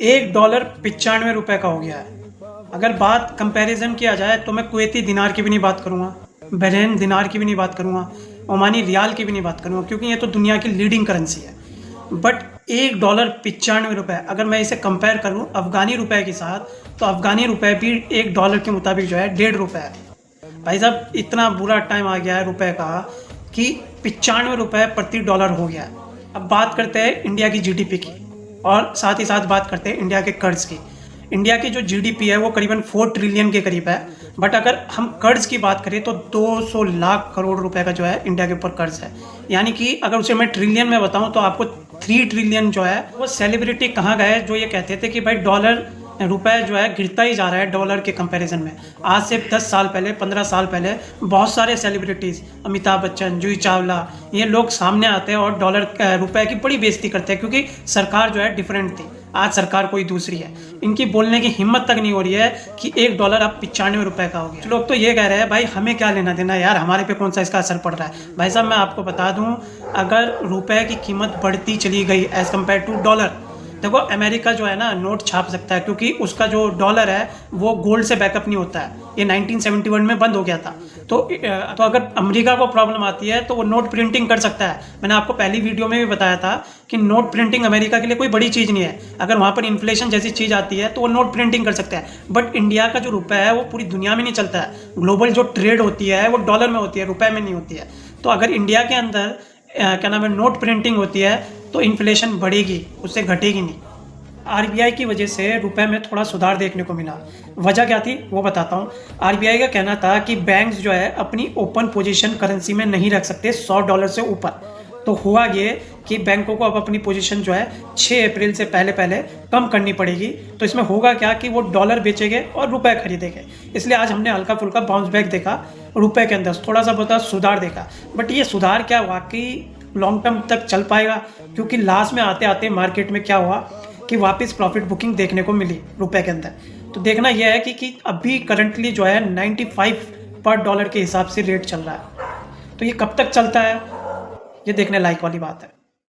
$1 95 का हो गया है। अगर बात कंपैरिजन किया जाए तो मैं कुवैती दिनार की भी नहीं बात करूँगा, बहरीन दिनार की भी नहीं बात करूँगा, ओमानी रियाल की भी नहीं बात करूँगा, क्योंकि ये तो दुनिया की लीडिंग करेंसी है। बट $1 95 अगर मैं इसे कंपेयर करूँ अफ़गानी रुपए के साथ, तो अफ़गानी रुपए भी $1 के मुताबिक जो है ₹1.5 है। भाई साहब इतना बुरा टाइम आ गया है रुपए का कि $95 प्रति डॉलर हो गया है। अब बात करते हैं इंडिया की जीडीपी की और साथ ही साथ बात करते हैं इंडिया के कर्ज की। इंडिया की जो जीडीपी है वो करीबन 4 ट्रिलियन के करीब है, बट अगर हम कर्ज की बात करें तो 200 लाख करोड़ रुपए का जो है इंडिया के ऊपर कर्ज है। यानी कि अगर उसे मैं ट्रिलियन में बताऊं तो आपको 3 ट्रिलियन जो है वो सेलिब्रिटी कहाँ गए जो ये कहते थे कि भाई डॉलर रुपए जो है गिरता ही जा रहा है डॉलर के कंपैरिजन में। आज से 10 साल पहले 15 साल पहले बहुत सारे सेलिब्रिटीज़, अमिताभ बच्चन, जूही चावला, ये लोग सामने आते हैं और डॉलर रुपए की बड़ी बेइज्जती करते हैं, क्योंकि सरकार जो है डिफरेंट थी। आज सरकार कोई दूसरी है। इनकी बोलने की हिम्मत तक नहीं हो रही है कि $1 अब $95 का हो गया। लोग तो ये कह रहे हैं भाई हमें क्या लेना देना यार, हमारे पे कौन सा इसका असर पड़ रहा है। भाई साहब मैं आपको बता दूं, अगर रुपए की कीमत बढ़ती चली गई एज़ कम्पेयर टू डॉलर, देखो अमेरिका जो है ना नोट छाप सकता है, क्योंकि उसका जो डॉलर है वो गोल्ड से बैकअप नहीं होता है। ये 1971 में बंद हो गया था। तो अगर अमेरिका को प्रॉब्लम आती है तो वो नोट प्रिंटिंग कर सकता है। मैंने आपको पहली वीडियो में भी बताया था कि नोट प्रिंटिंग अमेरिका के लिए कोई बड़ी चीज़ नहीं है। अगर वहाँ पर इन्फ्लेशन जैसी चीज़ आती है तो वो नोट प्रिंटिंग कर सकता है। बट इंडिया का जो रुपया है वो पूरी दुनिया में नहीं चलता है। ग्लोबल जो ट्रेड होती है वो डॉलर में होती है, रुपये में नहीं होती है। तो अगर इंडिया के अंदर क्या नाम है नोट प्रिंटिंग होती है तो इन्फ्लेशन बढ़ेगी, उससे घटेगी नहीं। आरबीआई की वजह से रुपए में थोड़ा सुधार देखने को मिला। वजह क्या थी वो बताता हूँ। आरबीआई का कहना था कि बैंक्स जो है अपनी ओपन पोजीशन करेंसी में नहीं रख सकते $100 से ऊपर। तो हुआ ये कि बैंकों को अब अपनी पोजीशन जो है 6 अप्रैल से पहले कम करनी पड़ेगी। तो इसमें होगा क्या कि वो डॉलर बेचेंगे और रुपए खरीदेंगे। इसलिए आज हमने हल्का फुल्का बाउंस बैक देखा रुपए के अंदर, थोड़ा सा बहुत सुधार देखा। बट ये सुधार क्या वाकई लॉन्ग टर्म तक चल पाएगा? क्योंकि लास्ट में आते आते मार्केट में क्या हुआ कि वापस प्रॉफिट बुकिंग देखने को मिली रुपए के अंदर। तो देखना यह है कि अभी करंटली जो है 95 पर डॉलर के हिसाब से रेट चल रहा है। तो ये कब तक चलता है ये देखने लायक वाली बात है।